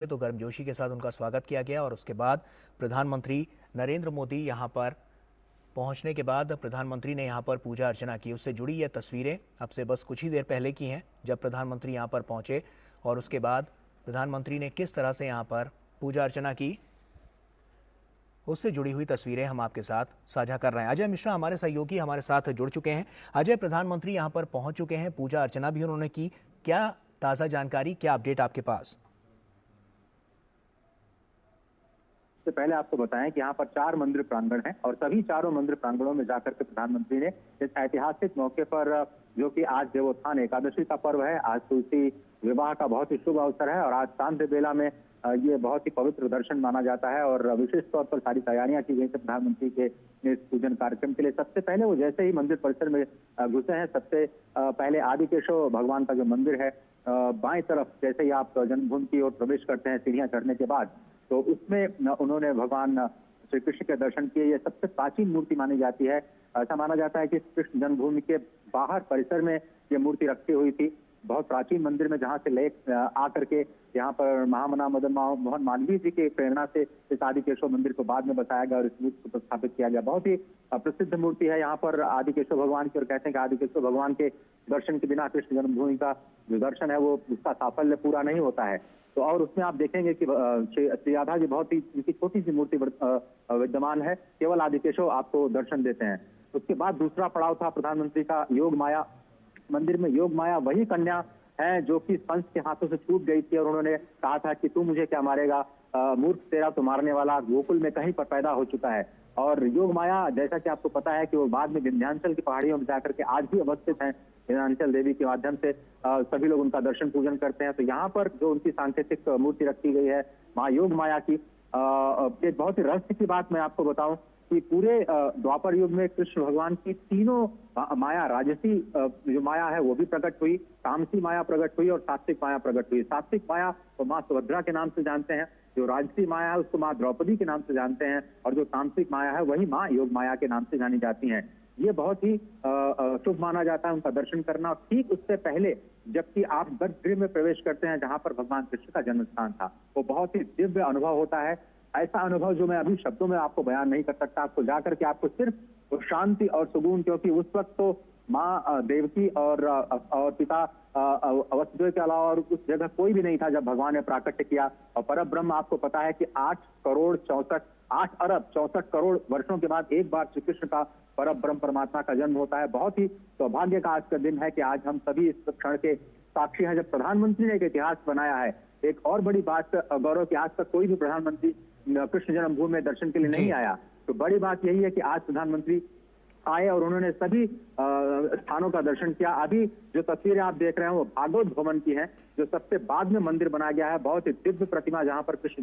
तो गर्मजोशी के साथ उनका स्वागत किया गया और उसके बाद प्रधानमंत्री नरेंद्र मोदी यहां पर पहुंचने के बाद प्रधानमंत्री ने यहां पर पूजा अर्चना की। उससे जुड़ी ये तस्वीरें अब से बस कुछ ही देर पहले की हैं, जब प्रधानमंत्री यहां पर पहुंचे और उसके बाद प्रधानमंत्री ने किस तरह से यहां पर पूजा अर्चना की, उससे जुड़ी हुई तस्वीरें हम आपके साथ साझा कर रहे हैं। अजय मिश्रा हमारे सहयोगी हमारे साथ जुड़ चुके हैं। अजय, प्रधानमंत्री यहां पर पहुंच चुके हैं, पूजा अर्चना भी उन्होंने की, क्या ताज़ा जानकारी, क्या अपडेट आपके पास? से पहले आपको बताएं कि यहाँ पर 4 मंदिर प्रांगण हैं और सभी चारों मंदिर प्रांगणों में जाकर के प्रधानमंत्री ने इस ऐतिहासिक मौके पर, जो कि आज देवोत्थान एकादशी का पर्व है, आज तुलसी विवाह का बहुत ही शुभ अवसर है और आज सांध्य बेला में ये बहुत ही पवित्र दर्शन माना जाता है और विशेष तौर पर सारी तैयारियां की गई थी प्रधानमंत्री के इस पूजन कार्यक्रम के लिए। सबसे पहले वो जैसे ही मंदिर परिसर में घुसे हैं, सबसे पहले आदिकेशव भगवान का जो मंदिर है, बाएं तरफ जैसे ही आप जन्मभूमि की ओर प्रवेश करते हैं सीढ़ियां चढ़ने के बाद, तो उसमें उन्होंने भगवान श्री कृष्ण के दर्शन किए। ये सबसे प्राचीन मूर्ति मानी जाती है। ऐसा माना जाता है कि कृष्ण जन्मभूमि के बाहर परिसर में ये मूर्ति रखी हुई थी, बहुत प्राचीन मंदिर में, जहां से ले आकर के यहाँ पर महामना मदन मोहन मालवीय जी की प्रेरणा से इस आदिकेशव मंदिर को बाद में बसाया गया और इस मूर्ति को प्रतिष्ठापित किया गया। बहुत ही प्रसिद्ध मूर्ति है यहाँ पर आदिकेशव भगवान की, और कहते हैं कि आदिकेशव भगवान के दर्शन के बिना कृष्ण जन्मभूमि का जो दर्शन है वो उसका साफल्य पूरा नहीं होता है। तो और उसमें आप देखेंगे कि श्री राधा जी बहुत ही उनकी छोटी सी मूर्ति विद्यमान है, केवल आदिकेशव आपको दर्शन देते हैं। उसके बाद दूसरा पड़ाव था प्रधानमंत्री का योग माया मंदिर में। योग माया वही कन्या है जो कि कंस के हाथों से छूट गई थी और उन्होंने कहा था कि तू मुझे क्या मारेगा, मूर्ख तेरा तो मारने वाला गोकुल में कहीं पर पैदा हो चुका है। और योग माया, जैसा कि आपको पता है कि वो बाद में विंध्याचल की पहाड़ियों में जाकर के आज भी अवस्थित हैं। विंध्याचल देवी के माध्यम से सभी लोग उनका दर्शन पूजन करते हैं। तो यहाँ पर जो उनकी सांकेतिक मूर्ति रखी गई है माँ योग माया की, एक बहुत ही रहस्य की बात मैं आपको बताऊं कि पूरे द्वापर युग में कृष्ण भगवान की तीनों माया, राजसी जो माया है वो भी प्रकट हुई, तामसी माया प्रकट हुई और सात्विक माया प्रकट हुई। सात्विक माया तो माँ सुभद्रा के नाम से जानते हैं, जो राजसी माया है उसको माँ द्रौपदी के नाम से जानते हैं, और जो तामसिक माया है वही माँ योग माया के नाम से जानी जाती हैं। ये बहुत ही शुभ माना जाता है उनका दर्शन करना। ठीक उससे पहले जबकि आप गर्भगृह में प्रवेश करते हैं जहां पर भगवान कृष्ण का जन्म स्थान था, वो बहुत ही दिव्य अनुभव होता है। ऐसा अनुभव जो मैं अभी शब्दों में आपको बयान नहीं कर सकता। आपको जाकर के आपको सिर्फ शांति और सुकून, क्योंकि उस वक्त तो माँ देवकी और पिता वसुदेव के अलावा और उस जगह कोई भी नहीं था जब भगवान ने प्राकट्य किया। और परब्रह्म, आपको पता है कि 8 अरब 64 करोड़ वर्षों के बाद एक बार श्री कृष्ण का परब्रह्म परमात्मा का जन्म होता है। बहुत ही सौभाग्य का आज का दिन है कि आज हम सभी इस क्षण के साक्षी हैं जब प्रधानमंत्री ने एक इतिहास बनाया है। एक और बड़ी बात गौरव की, आज तक कोई भी प्रधानमंत्री कृष्ण जन्मभूमि में दर्शन के लिए नहीं आया। तो बड़ी बात यही है कि आज प्रधानमंत्री आए और उन्होंने सभी स्थानों का दर्शन किया। अभी जो तस्वीरें आप देख रहे हैं वो भागवत भवन की हैं, जो सबसे बाद में मंदिर बनाया गया है। बहुत ही दिव्य प्रतिमा, जहां पर कृष्ण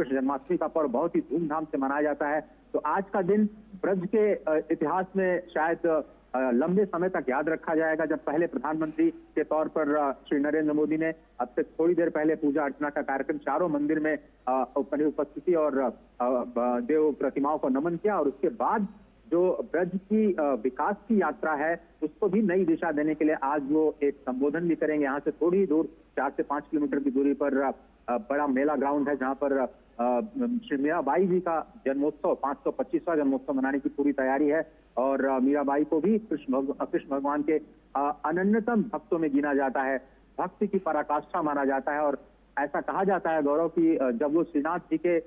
जन्माष्टमी का पर्व बहुत ही धूमधाम से मनाया जाता है। तो आज का दिन ब्रज के इतिहास में शायद लंबे समय तक याद रखा जाएगा, जब पहले प्रधानमंत्री के तौर पर श्री नरेंद्र मोदी ने अब से थोड़ी देर पहले पूजा अर्चना का कार्यक्रम चारों मंदिर में उपस्थिति और देव प्रतिमाओं को नमन किया। और उसके बाद जो ब्रज की विकास की यात्रा है उसको भी नई दिशा देने के लिए आज वो एक संबोधन भी करेंगे। यहाँ से थोड़ी दूर 4 से 5 किलोमीटर की दूरी पर बड़ा मेला ग्राउंड है, जहाँ पर श्री मीराबाई जी का जन्मोत्सव 525वां जन्मोत्सव मनाने की पूरी तैयारी है। और मीराबाई को भी कृष्ण भगवान के अनन्यतम भक्तों में गिना जाता है, भक्ति की पराकाष्ठा माना जाता है। और ऐसा कहा जाता है गौरव की जब वो श्रीनाथ जी के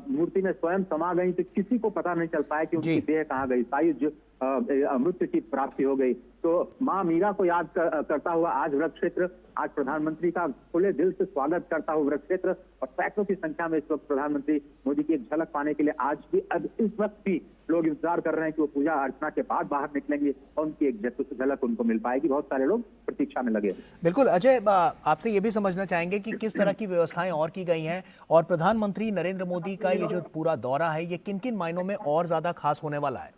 मूर्ति में स्वयं समा गई तो किसी को पता नहीं चल पाया कि उनकी देह कहाँ गई, सायुज मृत्यु की प्राप्ति हो गई। तो माँ मीरा को याद करता हुआ आज वृक्ष क्षेत्र, आज प्रधानमंत्री का खुले दिल से स्वागत करता हुआ वृक्ष क्षेत्र और सैकड़ों की संख्या में इस वक्त प्रधानमंत्री मोदी की एक झलक पाने के लिए आज भी अब इस वक्त भी लोग इंतजार कर रहे हैं कि वो पूजा अर्चना के बाद बाहर निकलेंगे और उनकी एक झलक उनको मिल पाएगी। बहुत सारे लोग प्रतीक्षा में लगे। बिल्कुल अजय, आपसे ये भी समझना चाहेंगे कि किस तरह की व्यवस्थाएं और की गई हैं और प्रधानमंत्री नरेंद्र मोदी का ये जो पूरा दौरा है ये किन किन मायनों में और ज्यादा खास होने वाला है?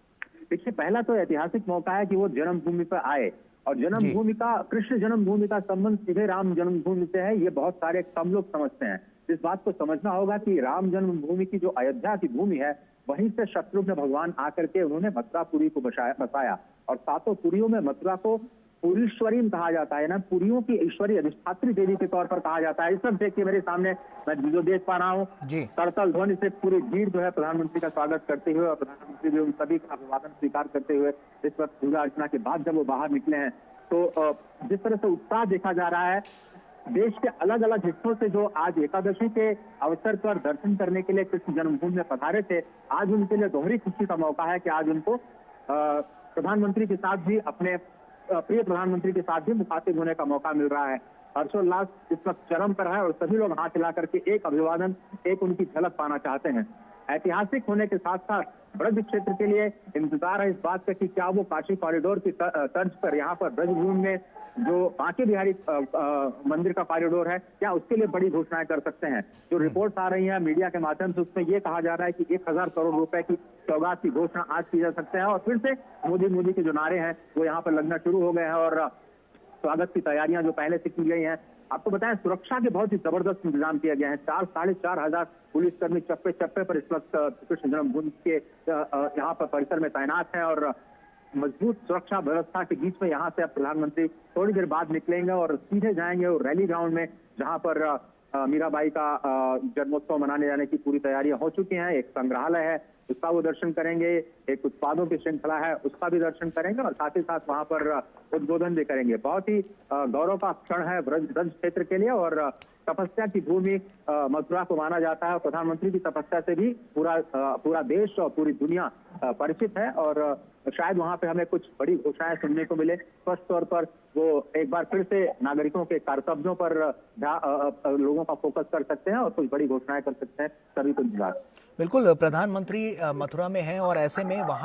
देखिए, पहला तो ऐतिहासिक मौका है कि वो जन्मभूमि पर आए और जन्मभूमि का, कृष्ण जन्मभूमि का संबंध सीधे राम जन्मभूमि से है। ये बहुत सारे कम लोग समझते हैं। इस बात को समझना होगा कि राम जन्मभूमि की जो अयोध्या की भूमि है वहीं से शत्रुघ्न भगवान आकर के उन्होंने मथुरापुरी को बसाया और 7 पुरियों में मथुरा को पुरीश्वरीम कहा जाता है ना, पुरियों की ईश्वरी अधिष्ठात्री देवी के तौर पर कहा जाता है। इस सब देखिए मेरे सामने मैं जो देख पा रहा हूँ, जी। करतल ध्वनि से पूरी भीड़ जो है प्रधानमंत्री का स्वागत करते हुए और प्रधानमंत्री भी उन सभी का अभिवादन स्वीकार करते हुए इस वक्त पूजा अर्चना के बाद जब वो बाहर निकले हैं, तो जिस तरह से उत्साह देखा जा रहा है, देश के अलग अलग हिस्सों से जो आज एकादशी के अवसर पर दर्शन करने के लिए कृष्ण जन्मभूमि में पधारे थे, आज उनके लिए दोहरी खुशी का मौका है कि आज उनको प्रधानमंत्री के साथ भी अपने प्रिय प्रधानमंत्री के साथ भी मुखातिब होने का मौका मिल रहा है। हर्षोल्लास इस वक्त चरम पर है और सभी लोग हाथ हिला करके एक अभिवादन, एक उनकी झलक पाना चाहते हैं। ऐतिहासिक होने के साथ साथ ब्रज क्षेत्र के लिए इंतजार है इस बात का कि क्या वो काशी कॉरिडोर की तर्ज पर यहाँ पर ब्रजभूमि में जो बांके बिहारी मंदिर का कॉरिडोर है, क्या उसके लिए बड़ी घोषणाएं कर सकते हैं। जो रिपोर्ट्स आ रही है मीडिया के माध्यम से, उसमें ये कहा जा रहा है कि 1000 करोड़ रुपए की सौगात की घोषणा आज की जा सकते हैं और फिर से मोदी मोदी के जो नारे हैं वो यहाँ पर लगना शुरू हो गए हैं और स्वागत की तैयारियां जो पहले से की गई हैं। आपको बताएं, सुरक्षा के बहुत ही जबरदस्त इंतजाम किया गया है। 4-4.5 पुलिसकर्मी चप्पे चप्पे पर इस वक्त कृष्ण जन्मभूमि के यहाँ पर परिसर में तैनात हैं और मजबूत सुरक्षा व्यवस्था के बीच में यहाँ से अब प्रधानमंत्री थोड़ी देर बाद निकलेंगे और सीधे जाएंगे और रैली ग्राउंड में, जहाँ पर मीराबाई का जन्मोत्सव मनाने जाने की पूरी तैयारियां हो चुकी हैं। एक संग्रहालय है, उसका वो दर्शन करेंगे, एक उत्पादों की श्रृंखला है, उसका भी दर्शन करेंगे और साथ ही साथ वहां पर उद्बोधन भी करेंगे। बहुत ही गौरव का क्षण है ब्रज क्षेत्र के लिए और तपस्या की भूमि मथुरा को माना जाता है। प्रधानमंत्री की तपस्या से भी पूरा देश और पूरी दुनिया परिचित है और शायद वहां पे हमें कुछ बड़ी घोषणाएं सुनने को मिले। स्पष्ट तौर पर वो एक बार फिर से नागरिकों के कर्तव्यों पर लोगों का फोकस कर सकते हैं और कुछ बड़ी घोषणाएं कर सकते हैं। सभी को इंतजार। बिल्कुल, प्रधानमंत्री मथुरा में हैं और ऐसे में वहां